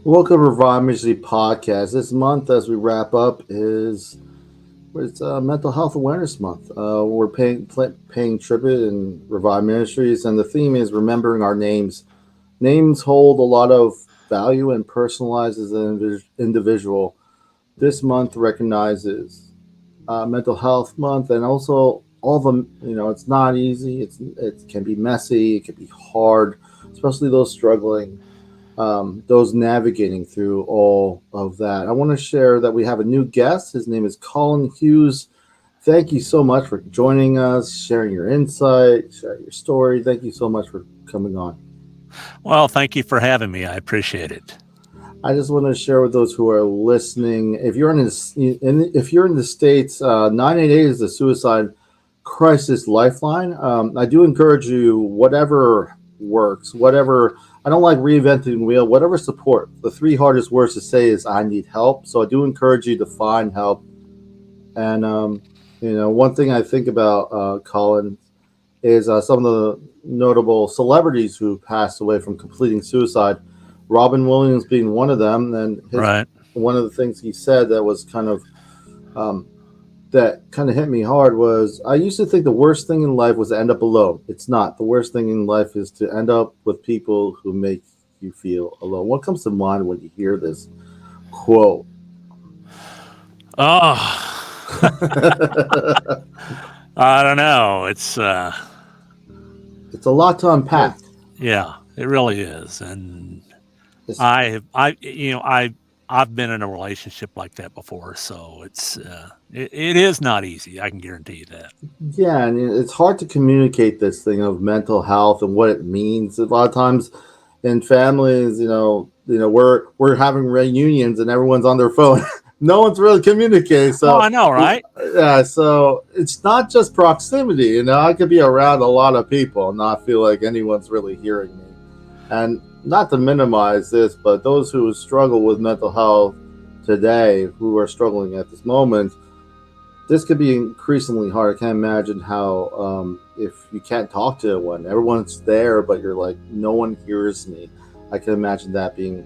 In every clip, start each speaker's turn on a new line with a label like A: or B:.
A: Welcome to Revive Ministries Podcast. This month, as we wrap up, is it's Mental Health Awareness Month. We're paying tribute in Revive Ministries, and the theme is remembering our names. Names hold a lot of value and personalize as an individual. This month recognizes Mental Health Month, and also all the it's not easy. It can be messy. It can be hard, especially those struggling, those navigating through all of that. I want to share that we have a new guest. His name is Collin Hughes. Thank you so much for joining us, sharing your insight, sharing your story. Thank you so much for coming on.
B: Well, thank you for having me. I appreciate it.
A: I just want to share with those who are listening. If you're in the States, 988 is the suicide crisis lifeline. I do encourage you, whatever works, whatever. I don't like reinventing the wheel. Whatever support. The three hardest words to say is "I need help." So I do encourage you to find help. And one thing I think about Colin is some of the notable celebrities who passed away from completing suicide. Robin Williams being one of them, and one of the things he said that was kind of hit me hard was, I used to think the worst thing in life was to end up alone. It's not. The worst thing in life is to end up with people who make you feel alone. What comes to mind when you hear this quote?
B: Oh, I don't know. It's
A: a lot to unpack.
B: Yeah, it really is. And I've been in a relationship like that before, so it is not easy. I can guarantee you that.
A: Yeah, and it's hard to communicate this thing of mental health and what it means. A lot of times in families, we're having reunions and everyone's on their phone. No one's really communicating. So
B: I know, right?
A: Yeah, so it's not just proximity. I could be around a lot of people and not feel like anyone's really hearing me. And not to minimize this, but those who struggle with mental health today, who are struggling at this moment, this could be increasingly hard. I can't imagine how, if you can't talk to anyone, everyone's there, but you're like, no one hears me. I can imagine that being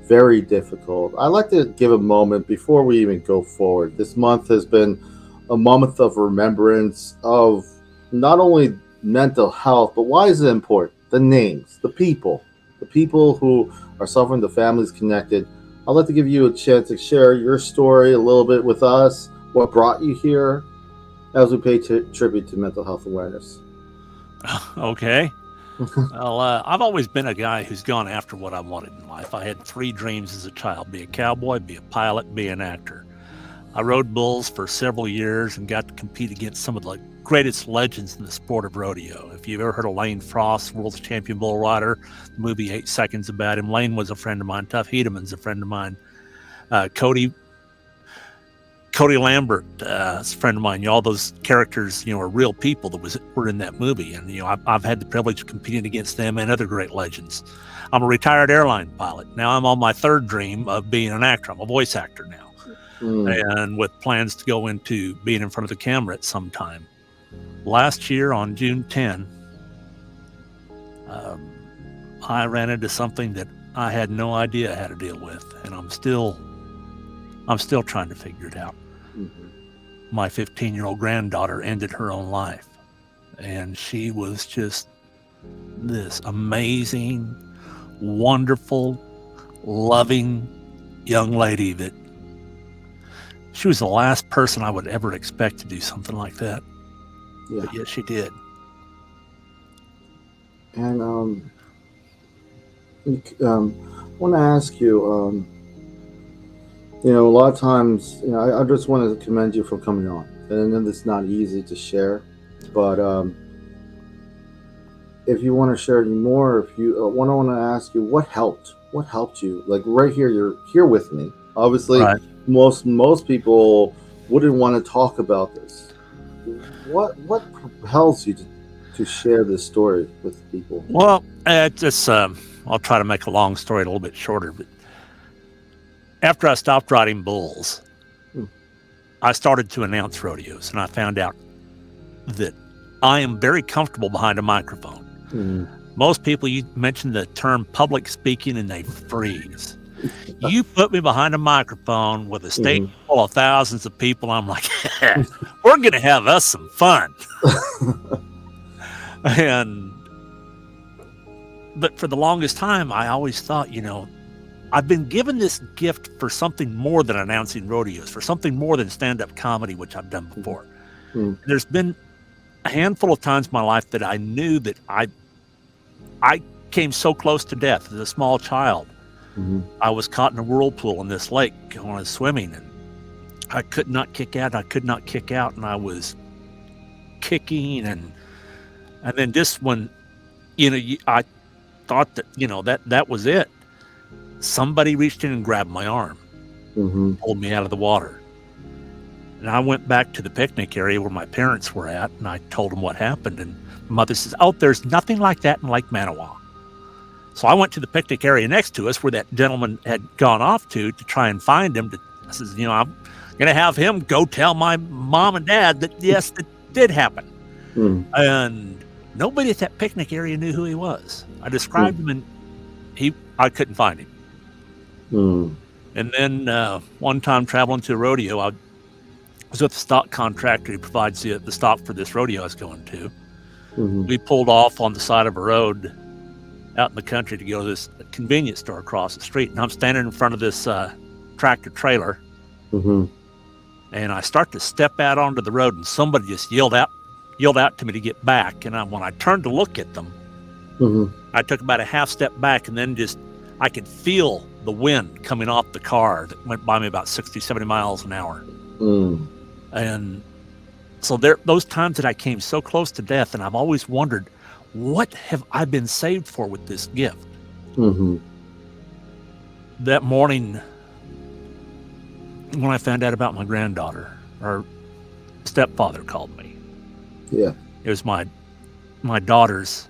A: very difficult. I'd like to give a moment before we even go forward. This month has been a month of remembrance of not only mental health, but why is it important? The names, the people who are suffering, the families connected. I'd like to give you a chance to share your story a little bit with us, what brought you here, as we pay tribute to mental health awareness.
B: Okay. Well, I've always been a guy who's gone after what I wanted in life. I had 3 dreams as a child: be a cowboy, be a pilot, be an actor. I rode bulls for several years and got to compete against some of the greatest legends in the sport of rodeo. If you've ever heard of Lane Frost, world's champion bull rider, the movie 8 Seconds about him. Lane was a friend of mine. Tuff Hedeman's a friend of mine. Cody Lambert is a friend of mine. All those characters, are real people that were in that movie. And, I've had the privilege of competing against them and other great legends. I'm a retired airline pilot. Now I'm on my 3rd dream of being an actor. I'm a voice actor now. And with plans to go into being in front of the camera at some time. Last year on June 10, I ran into something that I had no idea how to deal with, and I'm still trying to figure it out. Mm-hmm. My 15-year-old granddaughter ended her own life, and she was just this amazing, wonderful, loving young lady that she was the last person I would ever expect to do something like that. Yeah. But yes, she did.
A: And I want to ask you, a lot of times, I just want to commend you for coming on. And I know it's not easy to share, but if you want to share any more, if you I want to ask you, what helped you? Like right here, you're here with me. Obviously, right. Most people wouldn't want to talk about this. What propels you to share this story with people?
B: Well, I'll try to make a long story a little bit shorter. But after I stopped riding bulls, I started to announce rodeos, and I found out that I am very comfortable behind a microphone. Most people, you mention the term public speaking and they freeze. You put me behind a microphone with a state full of thousands of people. I'm like, we're going to have us some fun. But for the longest time, I always thought, I've been given this gift for something more than announcing rodeos, for something more than stand-up comedy, which I've done before. There's been a handful of times in my life that I knew that I came so close to death as a small child. I was caught in a whirlpool in this lake when I was swimming, and I could not kick out. And I was kicking, and then just when, I thought that, that was it. Somebody reached in and grabbed my arm, pulled me out of the water. And I went back to the picnic area where my parents were at, and I told them what happened. And mother says, "Oh, there's nothing like that in Lake Manawa." So I went to the picnic area next to us where that gentleman had gone off to try and find him. I says, I'm going to have him go tell my mom and dad that, yes, it did happen. And nobody at that picnic area knew who he was. I described him, and I couldn't find him. And then one time traveling to a rodeo, I was with the stock contractor who provides the stock for this rodeo I was going to. We pulled off on the side of a road out in the country to go to this convenience store across the street. And I'm standing in front of this tractor trailer. And I start to step out onto the road, and somebody just yelled out to me to get back. And when I turned to look at them, I took about a half step back, and then I could feel the wind coming off the car that went by me about 60, 70 miles an hour. And so those times that I came so close to death, and I've always wondered, what have I been saved for with this gift? That morning, when I found out about my granddaughter, her stepfather called me.
A: Yeah.
B: It was my daughter's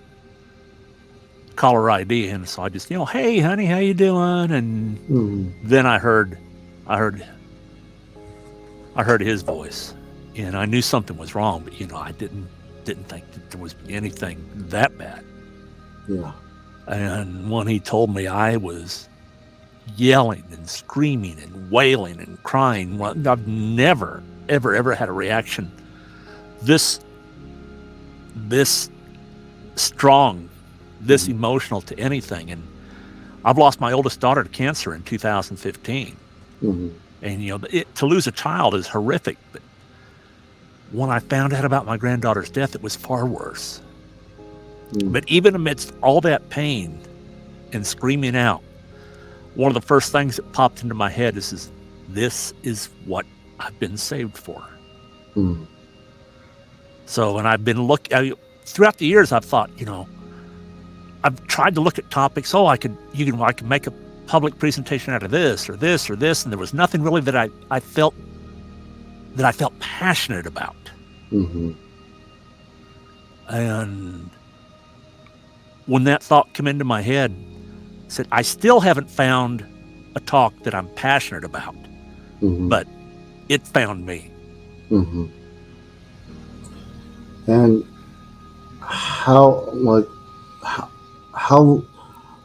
B: caller ID, and so I just, "Hey, honey, how you doing?" And then I heard his voice, and I knew something was wrong, but I didn't think that there was anything that bad.
A: Yeah.
B: And when he told me, I was yelling and screaming and wailing and crying. I've never, ever had a reaction this strong, this emotional to anything. And I've lost my oldest daughter to cancer in 2015. And to lose a child is horrific, but when I found out about my granddaughter's death, it was far worse. But even amidst all that pain and screaming out, one of the first things that popped into my head is this is what I've been saved for. So, and I've been throughout the years, I've thought, I've tried to look at topics. Oh, I could make a public presentation out of this or this or this, and there was nothing really that I felt passionate about. And when that thought came into my head, I said, I still haven't found a talk that I'm passionate about, but it found me.
A: And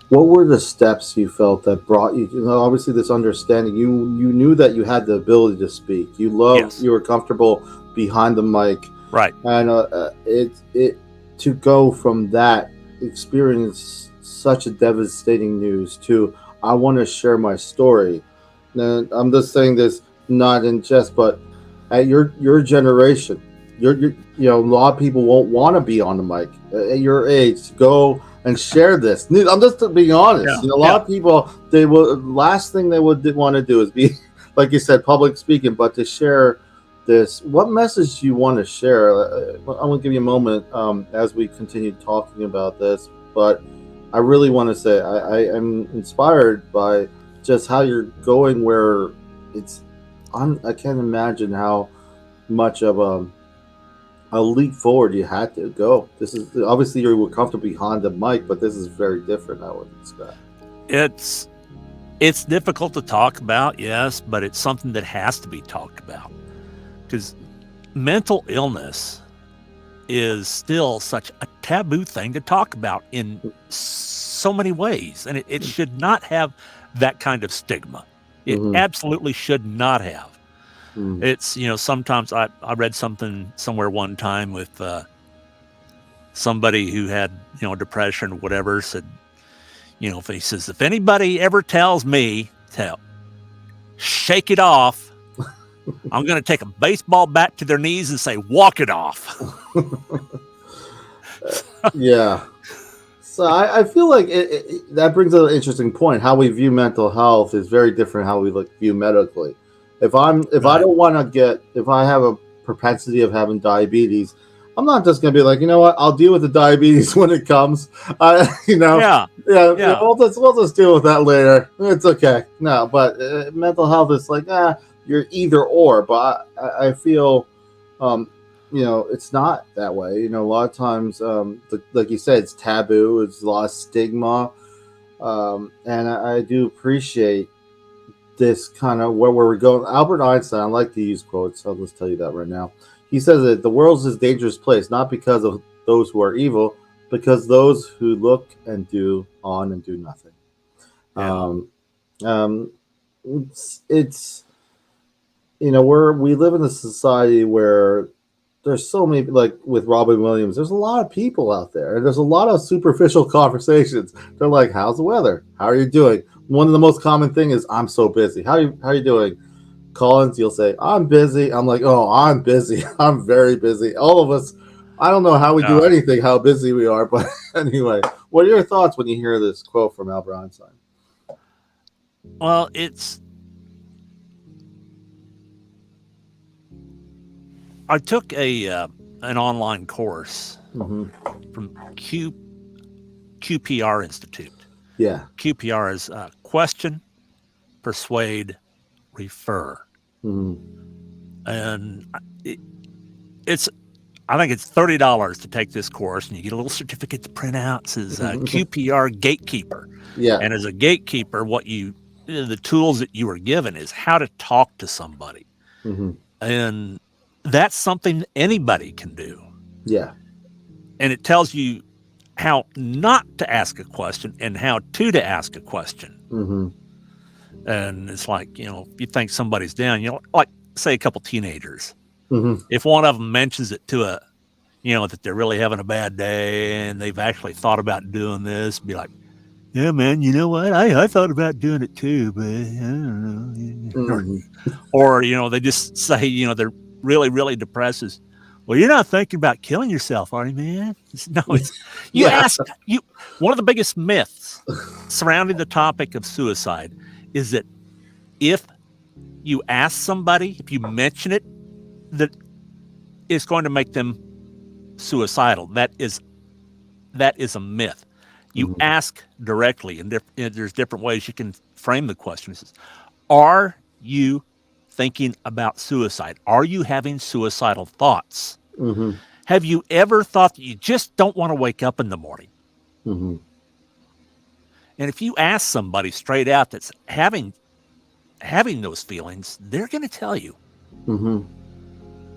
A: what were the steps you felt that brought you, obviously this understanding, you knew that you had the ability to speak. You were comfortable behind the mic.
B: Right.
A: And it to go from that experience, such a devastating news, to I want to share my story. Now, I'm just saying this not in jest, but at your generation, a lot of people won't want to be on the mic at your age to go and share this. I'm just being honest. A lot of people, last thing they would want to do is be, like you said, public speaking, but to share this. What message do you want to share? I'm going to give you a moment as we continue talking about this, but I really want to say I am inspired by just how you're going, where I can't imagine how much of a leap forward you had to go. This is obviously you were comfortable behind the mic, but this is very different, I would describe.
B: It's difficult to talk about, yes, but it's something that has to be talked about, because mental illness is still such a taboo thing to talk about in so many ways, and it should not have that kind of stigma. It absolutely should not have. It's, sometimes I read something somewhere one time with somebody who had, depression or whatever, said, if he says, if anybody ever tells me to shake it off, I'm going to take a baseball bat to their knees and say, walk it off.
A: Yeah. So I feel like that brings up an interesting point. How we view mental health is very different how we view medically. If I don't want to if I have a propensity of having diabetes, I'm not just going to be like, you know what, I'll deal with the diabetes when it comes. Yeah. We'll just deal with that later. It's okay. No, but mental health is like, you're either or. But I feel, it's not that way. A lot of times, like you said, it's taboo. It's a lot of stigma. And I do appreciate this kind of where we're going. Albert Einstein, I like to use quotes. I'll just tell you that right now. He says that the world is a dangerous place, not because of those who are evil, because those who look and do on and do nothing. Yeah. It's we live in a society where there's so many, like with Robin Williams, there's a lot of people out there, and there's a lot of superficial conversations. They're like, how's the weather? How are you doing? One of the most common thing is, I'm so busy. How are you doing? Collins, you'll say, I'm busy. I'm like, oh, I'm busy. I'm very busy. All of us, I don't know how we do anything, how busy we are. But anyway, what are your thoughts when you hear this quote from Albert Einstein?
B: Well, I took an online course from QPR Institute.
A: Yeah.
B: QPR is question, persuade, refer. And I think it's $30 to take this course, and you get a little certificate to print out. It says QPR Gatekeeper.
A: Yeah.
B: And as a gatekeeper, the tools that you are given is how to talk to somebody. And that's something anybody can do.
A: Yeah.
B: And it tells you how not to ask a question and how to ask a question. And it's like, if you think somebody's down, like say a couple teenagers, if one of them mentions it to that they're really having a bad day and they've actually thought about doing this, be like, yeah, man, you know what? I thought about doing it too, but I don't know. Or, they just say, they're really, really depressed. Well, you're not thinking about killing yourself, are you, man? You ask. One of the biggest myths surrounding the topic of suicide is that if you ask somebody, if you mention it, that it's going to make them suicidal. That is a myth. You ask directly, and there's different ways you can frame the question. It says, are you thinking about suicide? Are you having suicidal thoughts? Have you ever thought that you just don't want to wake up in the morning? And if you ask somebody straight out that's having those feelings, they're going to tell you.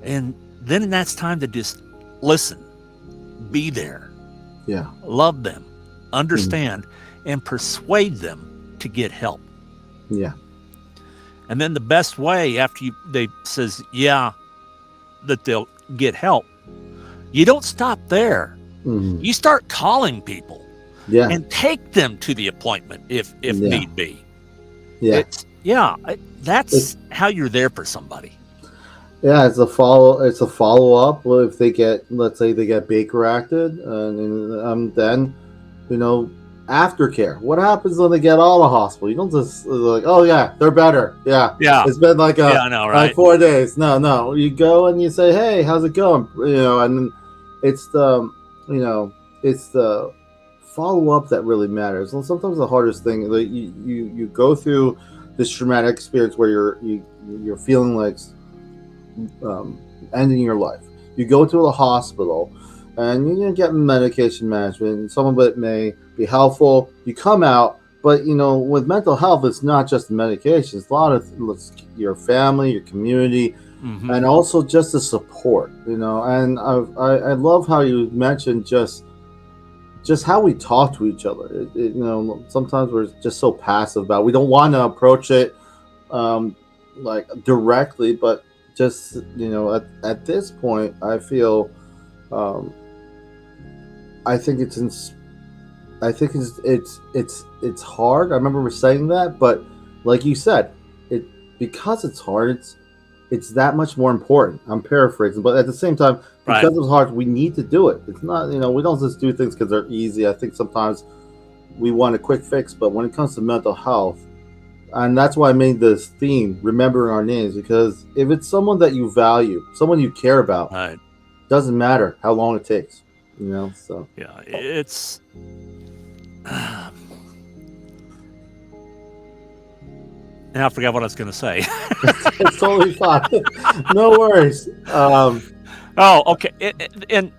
B: And then that's time to just listen, be there, love them, understand, and persuade them to get help.
A: Yeah.
B: And then the best way after they says, that they'll get help, you don't stop there. You start calling people and take them to the appointment if need be. That's how you're there for somebody.
A: Yeah, it's a follow up. Well, if let's say they get Baker acted, and then, aftercare. What happens when they get out of the hospital? You don't just like, oh yeah, they're better. Yeah. It's been like 4 days. No. You go and you say, hey, how's it going? And it's the follow up that really matters. And sometimes the hardest thing, like you go through this traumatic experience where you're feeling like ending your life. You go to the hospital and you get medication management, and some of it may be helpful. You come out, but with mental health, it's not just the medication. It's a lot of your family, your community, and also just the support. And I love how you mentioned just just how we talk to each other. Sometimes we're just so passive about it. We don't want to approach it like directly, but just at this point, I feel I think it's hard. I remember saying that, but like you said, because it's hard, it's that much more important. I'm paraphrasing, but at the same time, because it's hard, we need to do it. It's not, we don't just do things because they're easy. I think sometimes we want a quick fix, but when it comes to mental health, and that's why I made this theme, remembering our names, because if it's someone that you value, someone you care about,
B: Right.
A: doesn't matter how long it takes, so.
B: Yeah, it's... Now I forgot what I was going to say.
A: It's totally fine. No worries.
B: Oh, okay. And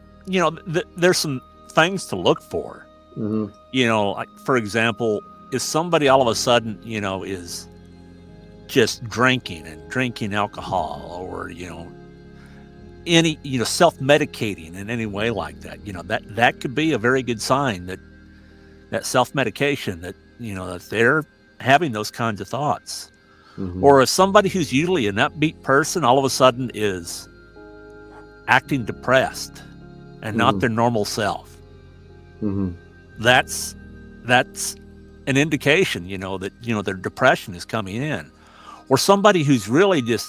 B: there's some things to look for.
A: Mm-hmm.
B: Like, for example, if somebody all of a sudden, is just drinking alcohol, or any self-medicating in any way like that, that could be a very good sign that self-medication, that that they're having those kinds of thoughts.
A: Mm-hmm.
B: Or if somebody who's usually an upbeat person all of a sudden is acting depressed and not their normal self, that's an indication, that their depression is coming in. Or somebody who's really just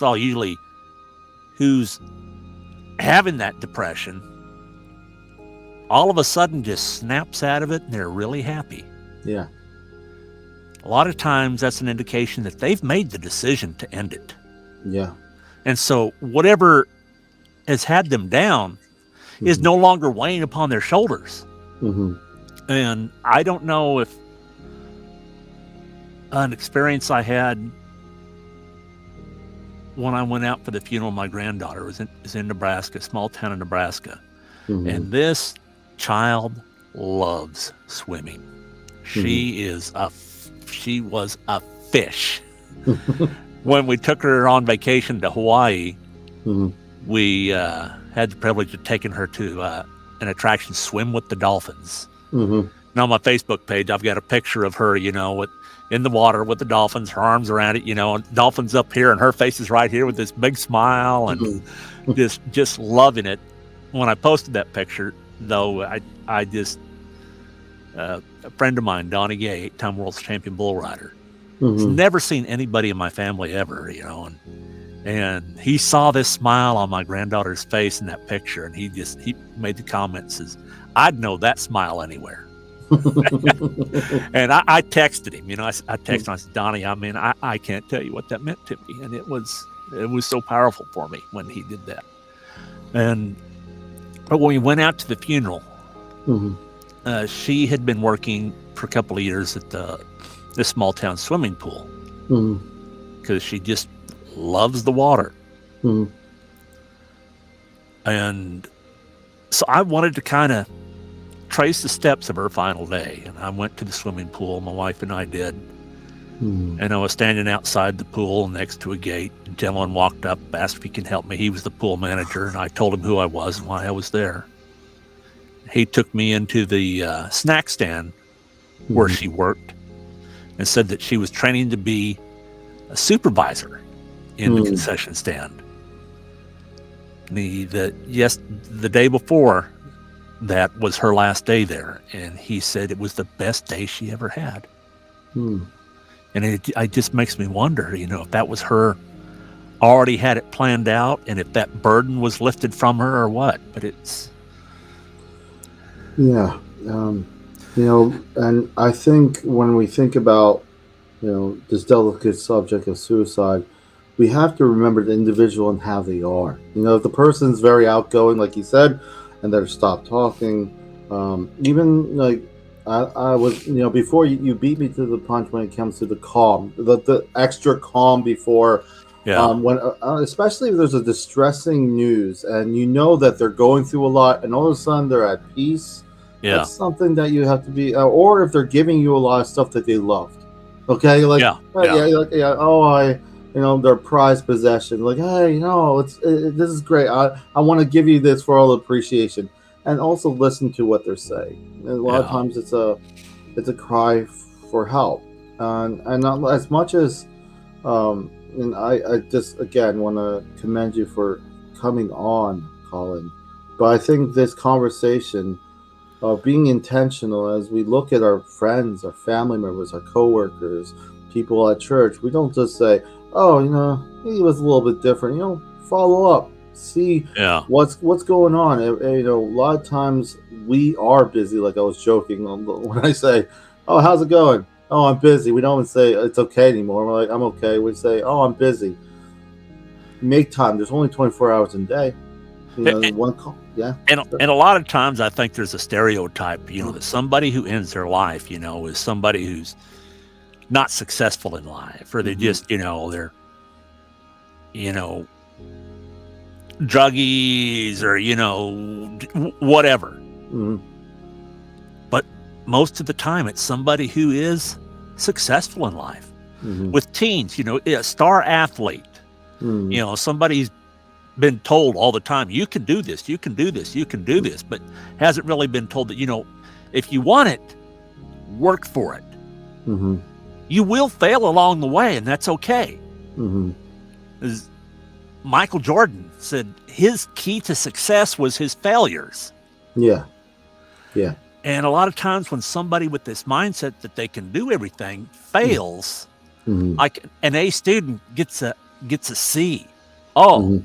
B: who's having that depression all of a sudden just snaps out of it and they're really happy.
A: Yeah.
B: A lot of times that's an indication that they've made the decision to end it.
A: Yeah.
B: And so whatever has had them down is no longer weighing upon their shoulders. And I don't know if an experience I had when I went out for the funeral of my granddaughter was in Nebraska, small town in Nebraska. And this child loves swimming. She was a fish. When we took her on vacation to Hawaii, we had the privilege of taking her to an attraction, Swim with the Dolphins. And on my Facebook page, I've got a picture of her, in the water with the dolphins, her arms around it, and dolphins up here, and her face is right here with this big smile, and just loving it. When I posted that picture, though, I just a friend of mine, Donnie Gay, 8-time world champion bull rider, has never seen anybody in my family ever, and he saw this smile on my granddaughter's face in that picture, and he made the comment, says, "I'd know that smile anywhere." And I texted him, I texted him, I said, "Donnie, I can't tell you what that meant to me." And it was so powerful for me when he did that. But when we went out to the funeral, she had been working for a couple of years at this small town swimming pool because she just loves the water. And so I wanted to kind of trace the steps of her final day, and I went to the swimming pool. My wife and I did. And I was standing outside the pool next to a gate. A gentleman walked up, asked if he could help me. He was the pool manager, and I told him who I was and why I was there. He took me into the snack stand where she worked and said that she was training to be a supervisor in the concession stand. The day before, that was her last day there, and he said it was the best day she ever had. And it just makes me wonder, if that was her already had it planned out, and if that burden was lifted from her or what. But it's...
A: Yeah. And I think when we think about, this delicate subject of suicide, we have to remember the individual and how they are. If the person's very outgoing, like you said, and they're stopped talking, even like I was, before you beat me to the punch when it comes to the calm, the extra calm before, when especially if there's a distressing news and that they're going through a lot, and all of a sudden they're at peace.
B: Yeah.
A: That's something that you have to be, or if they're giving you a lot of stuff that they loved. Okay, like their prized possession. Like, hey, this is great. I want to give you this for all the appreciation. and also listen to what they're saying. And a lot of times it's a cry for help, and not as much as and I just again want to commend you for coming on, Colin. But I think this conversation of being intentional as we look at our friends, our family members, our coworkers, people at church, we don't just say, "Oh, he was a little bit different." Follow up, see what's going on. A lot of times we are busy. Like I was joking when I say, "Oh, how's it going?" "Oh, I'm busy." We don't even say it's okay anymore. We're like, "I'm okay." We say, "Oh, I'm busy." Make time. There's only 24 hours in a day. One call. Yeah.
B: And a lot of times I think there's a stereotype, that somebody who ends their life, is somebody who's not successful in life, or they just, they're, druggies or, whatever.
A: Mm-hmm.
B: But most of the time it's somebody who is successful in life.
A: Mm-hmm.
B: With teens, a star athlete, somebody's been told all the time, you can do this, you can do this, you can do this, but hasn't really been told that, if you want it, work for it.
A: Mm-hmm.
B: You will fail along the way, and that's okay.
A: Mm-hmm.
B: As Michael Jordan said, his key to success was his failures.
A: Yeah. Yeah.
B: And a lot of times when somebody with this mindset that they can do everything fails, like an A student gets a C. Oh,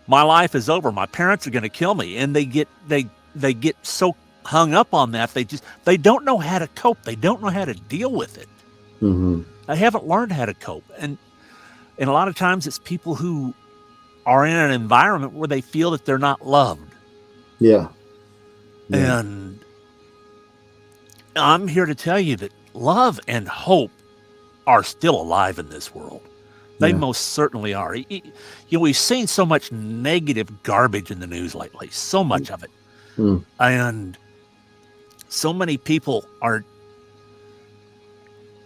B: my life is over. My parents are going to kill me. And they get so hung up on that. They don't know how to cope. They don't know how to deal with it.
A: Mm-hmm.
B: They haven't learned how to cope. And a lot of times it's people who are in an environment where they feel that they're not loved.
A: Yeah.
B: And I'm here to tell you that love and hope are still alive in this world. They most certainly are. We've seen so much negative garbage in the news lately, so much of it. And so many people are,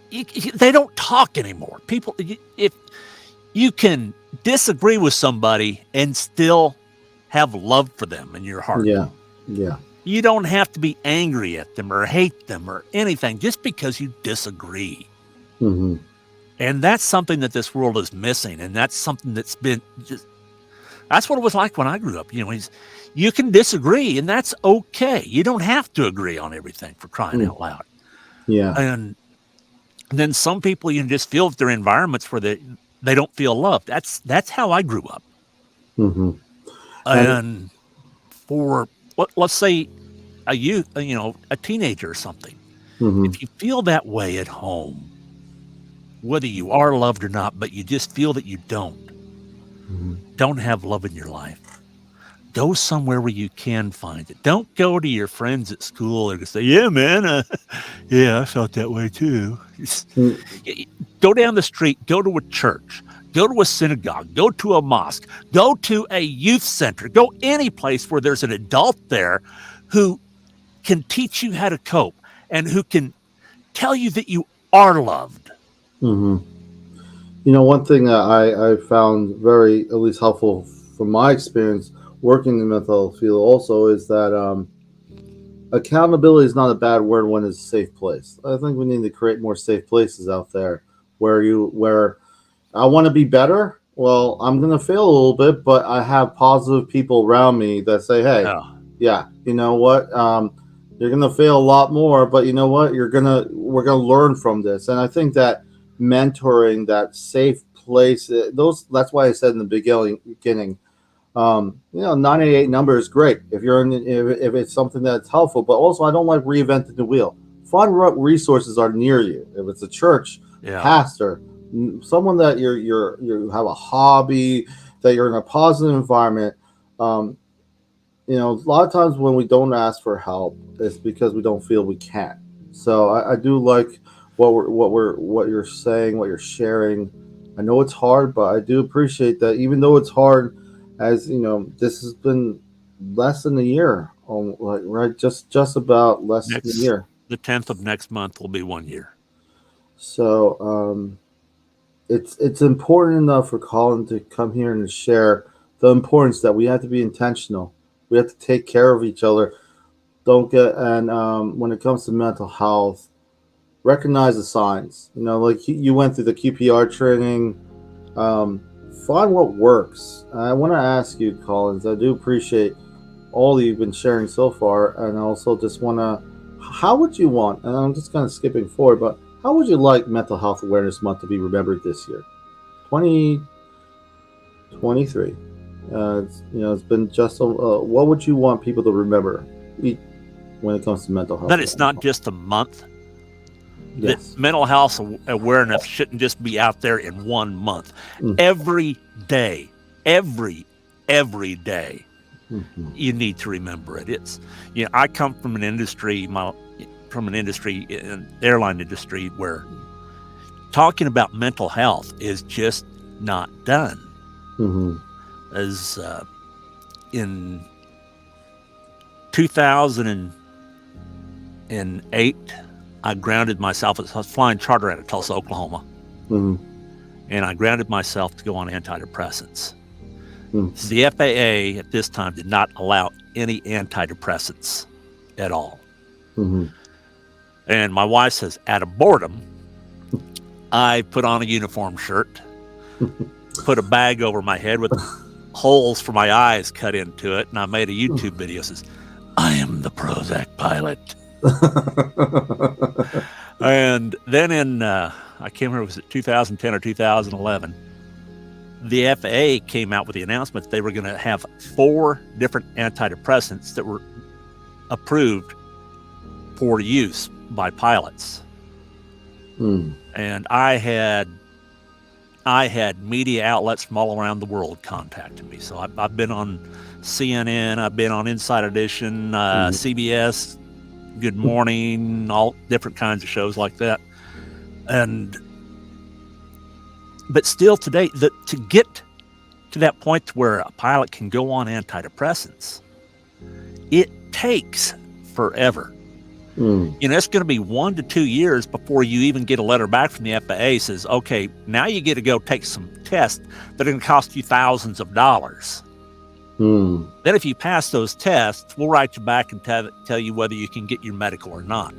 B: they don't talk anymore. People, if you can disagree with somebody and still have love for them in your heart.
A: Yeah. Yeah.
B: You don't have to be angry at them or hate them or anything just because you disagree.
A: Mm-hmm.
B: And that's something that this world is missing. And that's something that's been that's what it was like when I grew up. You can disagree and that's okay. You don't have to agree on everything, for crying out loud.
A: Yeah.
B: And then some people, you can just feel that they're in environments where they don't feel loved. That's how I grew up.
A: Mm-hmm.
B: And for, let's say a youth, a teenager or something, if you feel that way at home, whether you are loved or not, but you just feel that you don't have love in your life, go somewhere where you can find it. Don't go to your friends at school and say, yeah, man, yeah, I felt that way too. Go down the street, go to a church, go to a synagogue, go to a mosque, go to a youth center, go any place where there's an adult there who can teach you how to cope and who can tell you that you are loved.
A: One thing that I found very, at least helpful from my experience working in the mental health field also is that accountability is not a bad word when it's a safe place. I think we need to create more safe places out there where I want to be better. Well, I'm going to fail a little bit, but I have positive people around me that say, hey, you know what? You're going to fail a lot more, but you know what? We're going to learn from this. And I think that mentoring, that safe place, that's why I said in the beginning, 98 number is great if it's something that's helpful, but also I don't like reinventing the wheel. Find what resources are near you. If it's a church, pastor, someone that you have a hobby, that you're in a positive environment. A lot of times when we don't ask for help, it's because we don't feel we can. So I do like what you're saying, what you're sharing. I know it's hard, but I do appreciate that even though it's hard, as this has been less than a year, right? Just about less than a year.
B: The 10th of next month will be 1 year.
A: So it's important enough for Colin to come here and share the importance that we have to be intentional We have to take care of each other. Don't get and when it comes to mental health, recognize the signs. Like you went through the QPR training. Um, Find what works. I want to ask you, Collins. I do appreciate all that you've been sharing so far, and I also just want to. How would you want? And I'm just kind of skipping forward, but how would you like Mental Health Awareness Month to be remembered this year, 2023? It's been just. What would you want people to remember when it comes to mental health?
B: That it's not just a month.
A: Yes.
B: That mental health awareness shouldn't just be out there in 1 month. Every day, every day, you need to remember it. It's, I come from an industry, in airline industry, where talking about mental health is just not done. As in 2008, I grounded myself. I was flying charter out of Tulsa, Oklahoma, and I grounded myself to go on antidepressants. The FAA at this time did not allow any antidepressants at all. And my wife says, out of boredom, I put on a uniform shirt, put a bag over my head with holes for my eyes cut into it, and I made a YouTube video that says, I am the Prozac pilot. And then in, I can't remember, was it 2010 or 2011, the FAA came out with the announcement that they were going to have 4 different antidepressants that were approved for use by pilots. And I had media outlets from all around the world contacting me. So I've been on CNN, I've been on Inside Edition, CBS, Good Morning, all different kinds of shows like that. But still today, to get to that point where a pilot can go on antidepressants, it takes forever. It's going to be 1 to 2 years before you even get a letter back from the FAA says, okay, now you get to go take some tests that are going to cost you thousands of dollars. Then if you pass those tests, we'll write you back and tell you whether you can get your medical or not.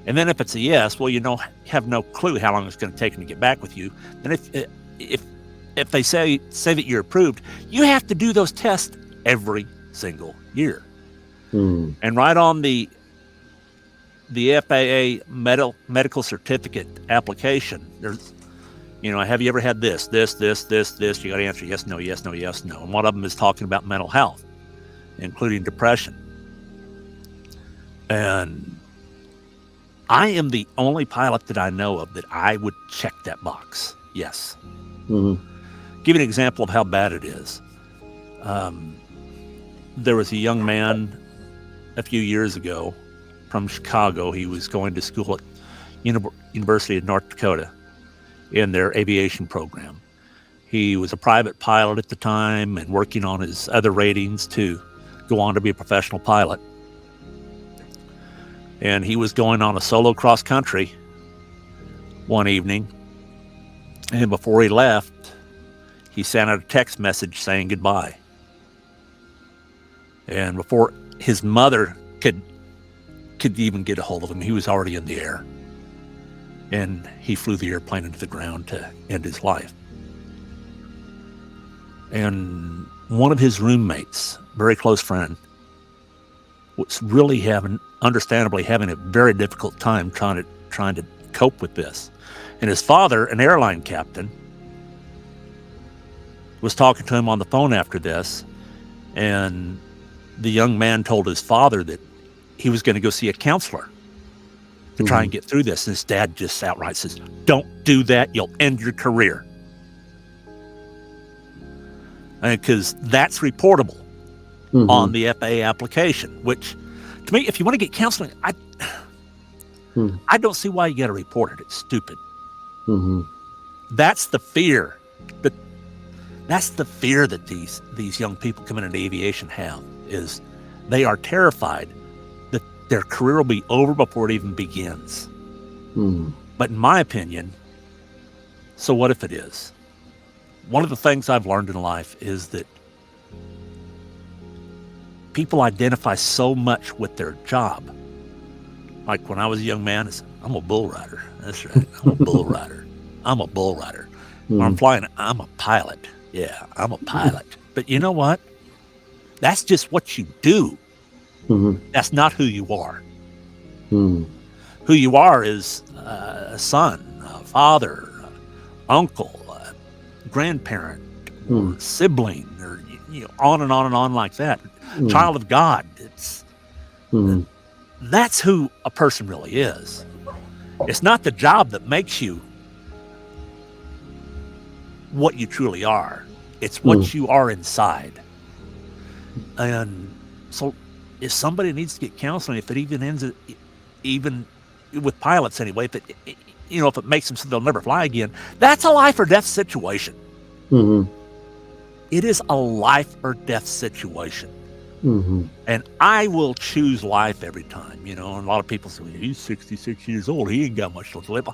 B: And then if it's a yes, well, have no clue how long it's going to take them to get back with you. And if they say that you're approved, you have to do those tests every single year. And right on the FAA medical certificate application, there's, have you ever had this? You got to answer yes, no, yes, no, yes, no. And one of them is talking about mental health, including depression. And I am the only pilot that I know of that I would check that box. Yes. Give you an example of how bad it is. There was a young man a few years ago from Chicago. He was going to school at University of North Dakota in their aviation program. He was a private pilot at the time and working on his other ratings to go on to be a professional pilot. And he was going on a solo cross country one evening. And before he left, he sent out a text message saying goodbye. And before his mother could even get a hold of him, he was already in the air. And he flew the airplane into the ground to end his life. And one of his roommates, very close friend, was really understandably having a very difficult time trying to cope with this. And his father, an airline captain, was talking to him on the phone after this, and the young man told his father that he was going to go see a counselor to try and get through this. And his dad just outright says, don't do that, you'll end your career. Because that's reportable on the FAA application, which, to me, if you want to get counseling, I don't see why you got to report it. It's stupid. That's the fear. That's the fear that these young people coming into aviation have, is they are terrified that their career will be over before it even begins. But in my opinion, so what if it is? One of the things I've learned in life is that people identify so much with their job. Like when I was a young man, it's, I'm a bull rider. That's right. I'm a bull rider. I'm a bull rider. When I'm flying, I'm a pilot. Yeah, I'm a pilot. But you know what? That's just what you do. That's not who you are. Who you are is a son, a father, uncle, a grandparent, or sibling, or on and on and on like that. Child of God. It's that's who a person really is. It's not the job that makes you what you truly are. It's what you are inside. And so if somebody needs to get counseling, if it even ends at, even with pilots anyway, if it makes them so they'll never fly again, that's a life or death situation. It is a life or death situation. And I will choose life every time, and a lot of people say, well, he's 66 years old. He ain't got much to live.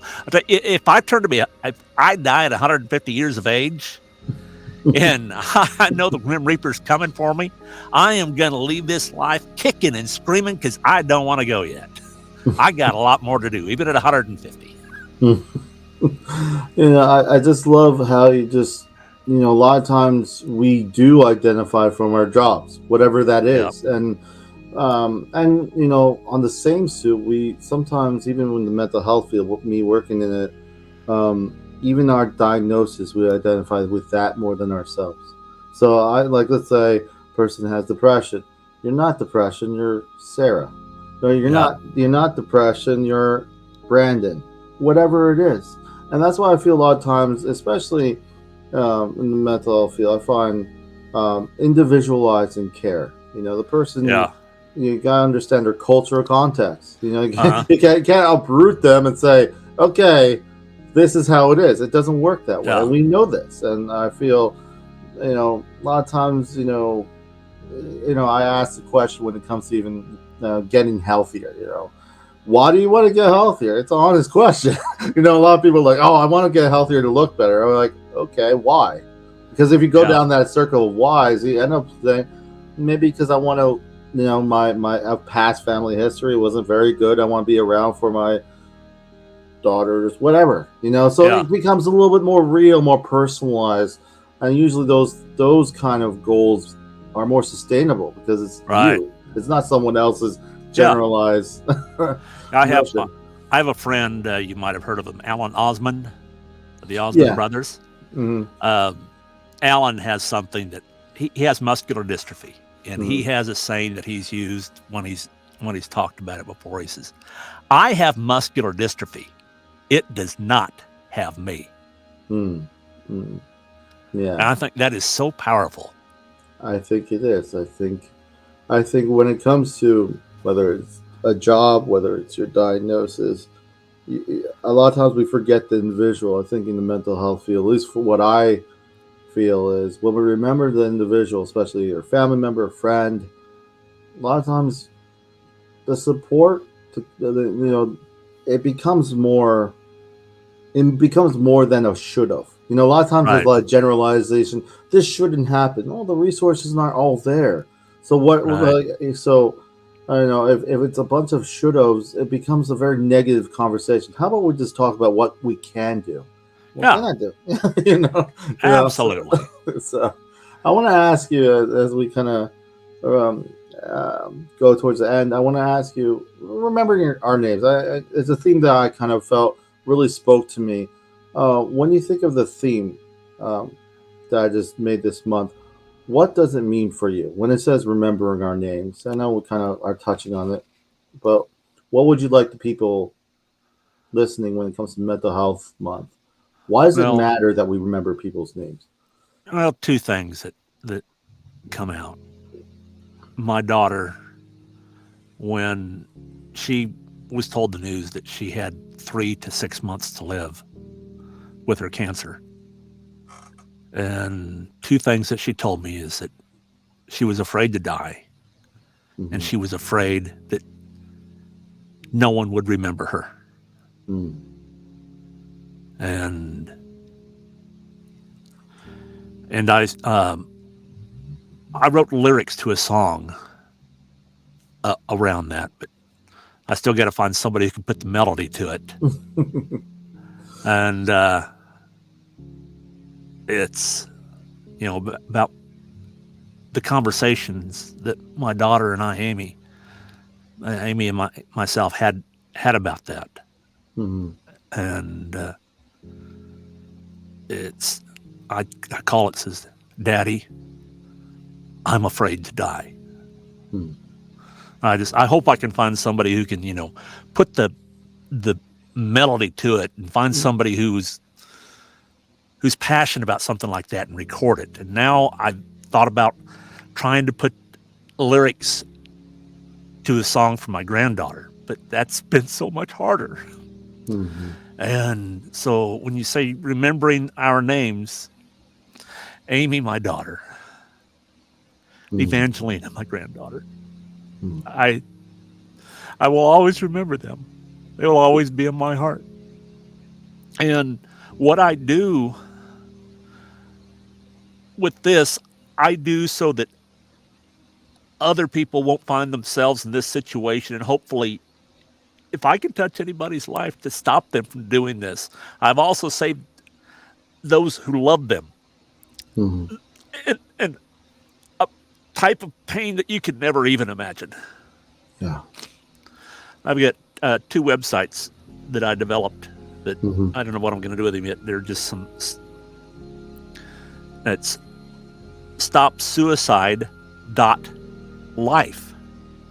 B: If I die at 150 years of age and I know the Grim Reaper's coming for me, I am going to leave this life kicking and screaming because I don't want to go yet. I got a lot more to do, even at 150.
A: I just love how you just, a lot of times we do identify from our jobs, whatever that is. Yep. And on the same suit, we sometimes, even in the mental health field, me working in it, even our diagnosis, we identify with that more than ourselves. So let's say a person has depression. You're not depression, you're Sarah. No, you're not depression, you're Brandon. Whatever it is. And that's why I feel a lot of times, especially in the mental health field, I find individualizing care. The person, you gotta understand their cultural context. You can't uproot them and say, okay, this is how it is. It doesn't work that way. And we know this. And I feel, a lot of times, I ask the question when it comes to even getting healthier. Why do you want to get healthier? It's an honest question. A lot of people are like, oh, I want to get healthier to look better. I'm like, okay, why? Because if you go down that circle of whys, you end up saying, maybe because I want to, my past family history wasn't very good. I want to be around for my daughters, whatever, so it becomes a little bit more real, more personalized. And usually those kind of goals are more sustainable because it's you. It's not someone else's generalized.
B: I have a friend, you might have heard of him, Alan Osmond, the Osmond brothers. Alan has something that he has muscular dystrophy, and he has a saying that he's used when he's talked about it before. He says, I have muscular dystrophy. It does not have me. Yeah. And I think that is so powerful.
A: I think it is. I think when it comes to whether it's a job, whether it's your diagnosis, a lot of times we forget the individual. I think in the mental health field, at least for what I feel, is when we remember the individual, especially your family member, friend, a lot of times the support, it becomes more than a should have. A lot of times there's a lot of generalization. This shouldn't happen. Oh, the resources aren't all there. So what? So I don't know, if it's a bunch of should-haves, it becomes a very negative conversation. How about we just talk about what we can do? What can I do?
B: Absolutely.
A: So I want to ask you, as we kind of go towards the end, I want to ask you, remembering our names. It's a theme that I kind of felt really spoke to me. When you think of the theme that I just made this month, what does it mean for you when it says remembering our names? I know we kind of are touching on it, but what would you like the people listening when it comes to Mental Health Month? Why does it matter that we remember people's names?
B: Well, two things that come out. My daughter, when she was told the news that she had 3 to 6 months to live with her cancer, and two things that she told me is that she was afraid to die, and she was afraid that no one would remember her. And I wrote lyrics to a song around that, but I still got to find somebody who can put the melody to it. And it's, about the conversations that my daughter and I, Amy and myself had about that.
A: Mm-hmm.
B: And I call it, says, Daddy, I'm afraid to die.
A: Mm-hmm.
B: I hope I can find somebody who can, put the melody to it, and find somebody who's passionate about something like that and record it. And now I've thought about trying to put lyrics to a song for my granddaughter, but that's been so much harder.
A: Mm-hmm.
B: And so when you say remembering our names, Amy, my daughter, Evangelina, my granddaughter, I will always remember them. They will always be in my heart. And what I do with this, I do so that other people won't find themselves in this situation. And hopefully, if I can touch anybody's life to stop them from doing this, I've also saved those who love them.
A: Mm-hmm.
B: And a type of pain that you could never even imagine.
A: Yeah.
B: I've got 2 websites that I developed that I don't know what I'm going to do with them yet. They're just some. It's stopsuicide.life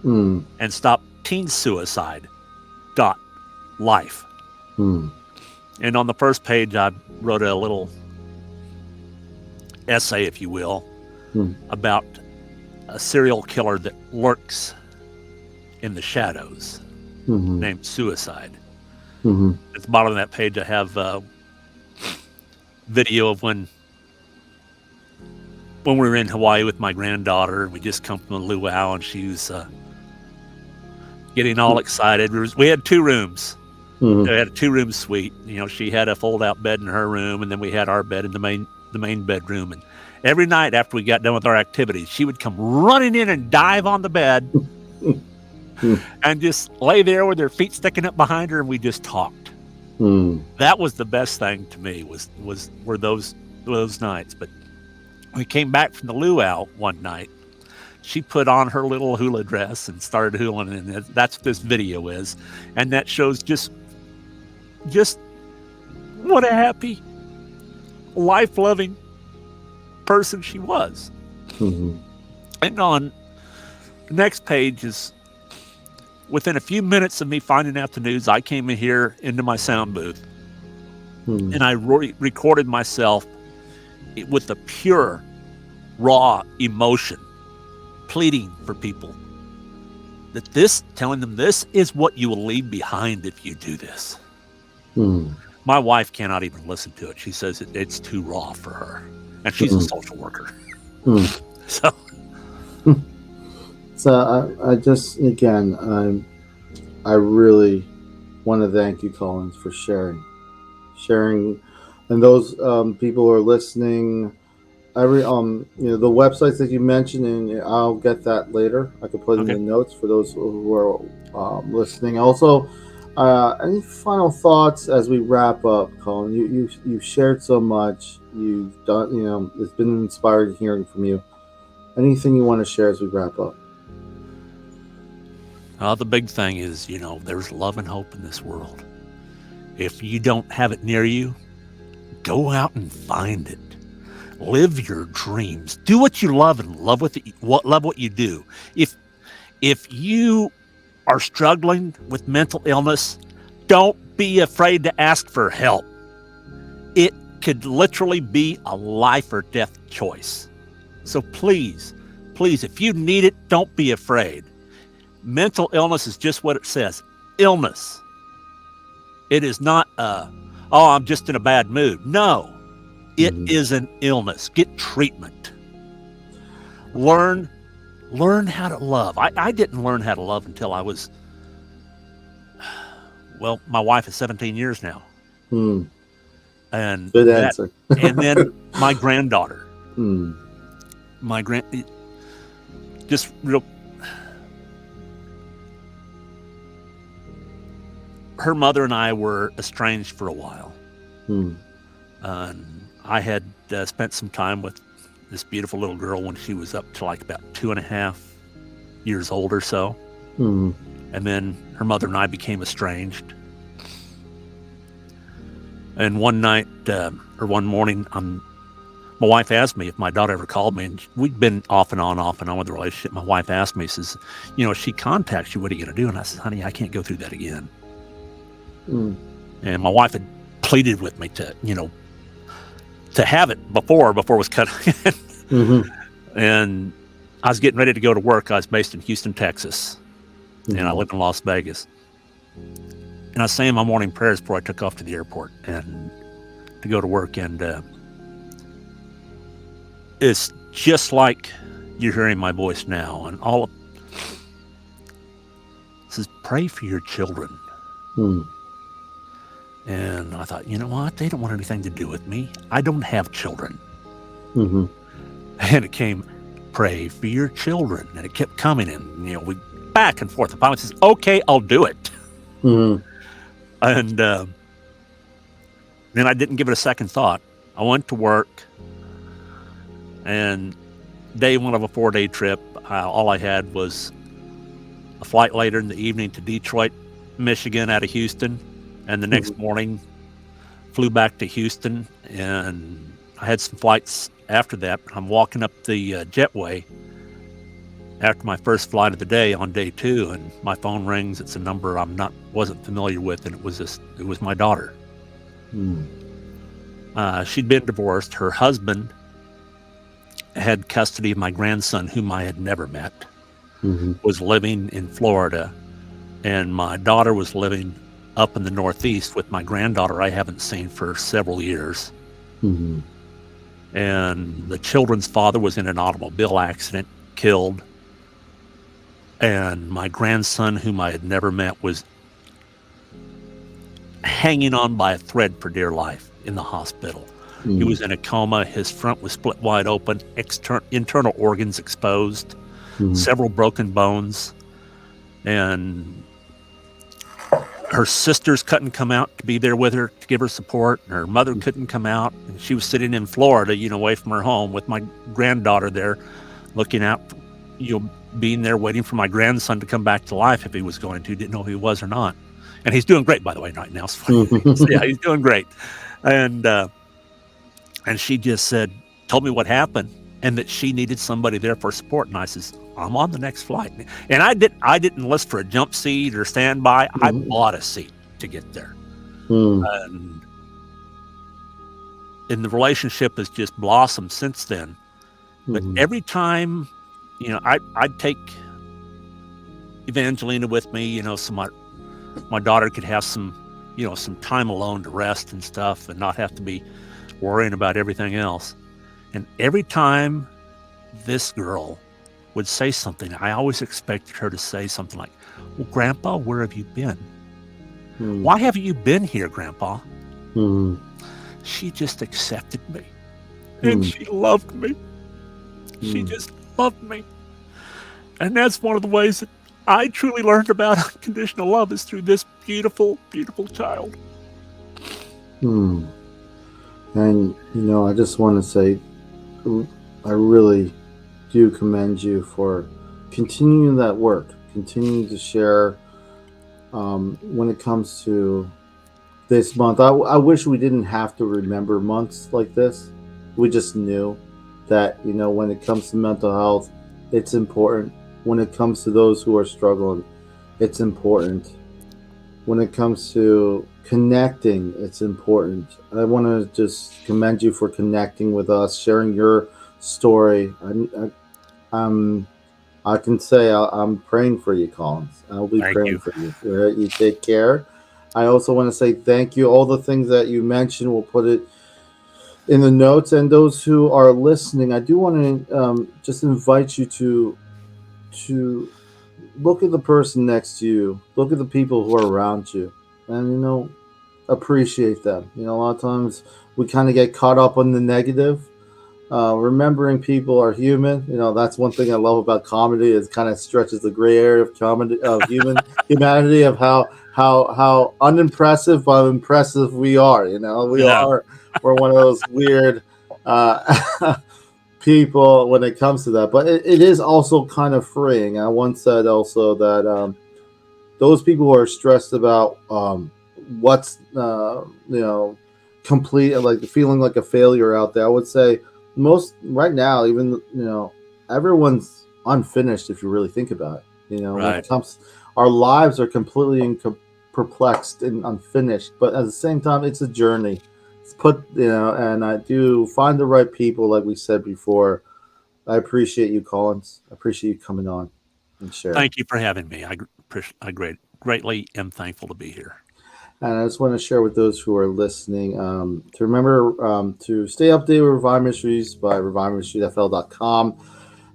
B: and stopteensuicide.life. And on the first page, I wrote a little essay, if you will, about a serial killer that lurks in the shadows, named Suicide. At the bottom of that page, I have a video of when we were in Hawaii with my granddaughter. We just come from a luau, and she was getting all excited. We had 2 rooms. We had a 2-room suite. She had a fold-out bed in her room, and then we had our bed in the main bedroom. And every night after we got done with our activities, she would come running in and dive on the bed and just lay there with her feet sticking up behind her, and we just talked. That was the best thing to me, were those nights. But we came back from the luau one night. She put on her little hula dress and started hulaing, and that's what this video is. And that shows just what a happy, life-loving person she was. And on the next page is, within a few minutes of me finding out the news, I came in here into my sound booth, and I recorded myself with a pure, raw emotion, pleading for people telling them this is what you will leave behind if you do this. My wife cannot even listen to it. She says it's too raw for her, and she's a social worker.
A: So I just, again, I really want to thank you, Collin, for sharing, and those people who are listening. The websites that you mentioned, and I'll get that later. I could put in the notes for those who are listening. Also, any final thoughts as we wrap up, Collin? You've shared so much. You've done, it's been inspiring hearing from you. Anything you want to share as we wrap up?
B: The big thing is, there's love and hope in this world. If you don't have it near you, go out and find it. Live your dreams. Do what you love and love what you do. If you are struggling with mental illness, don't be afraid to ask for help. It could literally be a life or death choice. So please, if you need it, don't be afraid. Mental illness is just what it says. Illness. It is not I'm just in a bad mood. No. It is an illness. Get treatment. Learn how to love. I didn't learn how to love until I was, my wife is 17 years now. And
A: good answer.
B: And then my granddaughter. her mother and I were estranged for a while. I had spent some time with this beautiful little girl when she was up to like about 2.5 years old or so. And then her mother and I became estranged. And one night, or one morning, my wife asked me if my daughter ever called me, and we'd been off and on with the relationship. My wife asked me, says, if she contacts you, what are you going to do? And I said, honey, I can't go through that again. And my wife had pleaded with me to have it before it was cut. And I was getting ready to go to work. I was based in Houston, Texas, and I lived in Las Vegas. And I was saying my morning prayers before I took off to the airport and to go to work. And it's just like you're hearing my voice now. And it says, pray for your children. And I thought, you know what? They don't want anything to do with me. I don't have children. And it came, pray for your children. And it kept coming in, we back and forth. And finally says, okay, I'll do it. And then I didn't give it a second thought. I went to work, and day one of a 4-day trip, all I had was a flight later in the evening to Detroit, Michigan out of Houston. And the next morning, flew back to Houston, and I had some flights after that. I'm walking up the jetway after my first flight of the day on day 2, and my phone rings. It's a number wasn't familiar with, and it was my daughter. She'd been divorced. Her husband had custody of my grandson, whom I had never met, was living in Florida, and my daughter was living up in the Northeast with my granddaughter I haven't seen for several years. And the children's father was in an automobile accident, killed. And my grandson, whom I had never met, was hanging on by a thread for dear life in the hospital. He was in a coma. His front was split wide open, internal organs exposed, several broken bones. And her sisters couldn't come out to be there with her to give her support. And her mother couldn't come out. And she was sitting in Florida, away from her home with my granddaughter there, looking out, being there waiting for my grandson to come back to life if he was going to. Didn't know if he was or not. And he's doing great, by the way, right now. So yeah, he's doing great. And she just told me what happened, and that she needed somebody there for support. And I says, I'm on the next flight. And I didn't list for a jump seat or standby. I bought a seat to get there. And the relationship has just blossomed since then. But every time, I'd take Evangelina with me, so my daughter could have some time alone to rest and stuff and not have to be worrying about everything else. And every time this girl would say something, I always expected her to say something like, well, Grandpa, where have you been? Why haven't you been here, Grandpa? She just accepted me. And she loved me. She just loved me. And that's one of the ways that I truly learned about unconditional love, is through this beautiful, beautiful child.
A: And, I just want to say, I really do commend you for continuing that work, continuing to share. When it comes to this month, I wish we didn't have to remember months like this. We just knew that, when it comes to mental health, it's important. When it comes to those who are struggling, it's important. When it comes to connecting, it's important. I want to just commend you for connecting with us, sharing your story. I can say I'm praying for you, Collin. I'll be praying for you. You take care. I also want to say thank you. All the things that you mentioned, we'll put it in the notes. And those who are listening, I do want to just invite you to look at the person next to you. Look at the people who are around you. And, appreciate them. A lot of times we kind of get caught up on the negative. Remembering people are human. That's one thing I love about comedy, is kind of stretches the gray area of comedy, of humanity, of how how unimpressive but impressive we are.
B: Yeah.
A: We're one of those weird people when it comes to that. But it is also kind of freeing. I once said also that those people who are stressed about what's complete, like feeling like a failure out there, I would say most right now, even everyone's unfinished if you really think about it. When
B: Right.
A: it comes, our lives are completely perplexed and unfinished, but at the same time, it's a journey. It's and I do find the right people, like we said before. I appreciate you, Collins. I appreciate you coming on and sharing.
B: Thank you for having me. I greatly am thankful to be here.
A: And I just want to share with those who are listening to remember to stay updated with Revive Ministries by reviveministriesfl.com.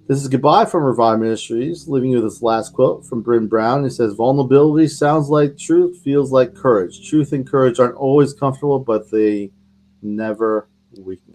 A: This is goodbye from Revive Ministries, leaving you with this last quote from Bryn Brown. He says, "Vulnerability sounds like truth, feels like courage. Truth and courage aren't always comfortable, but they never weaken."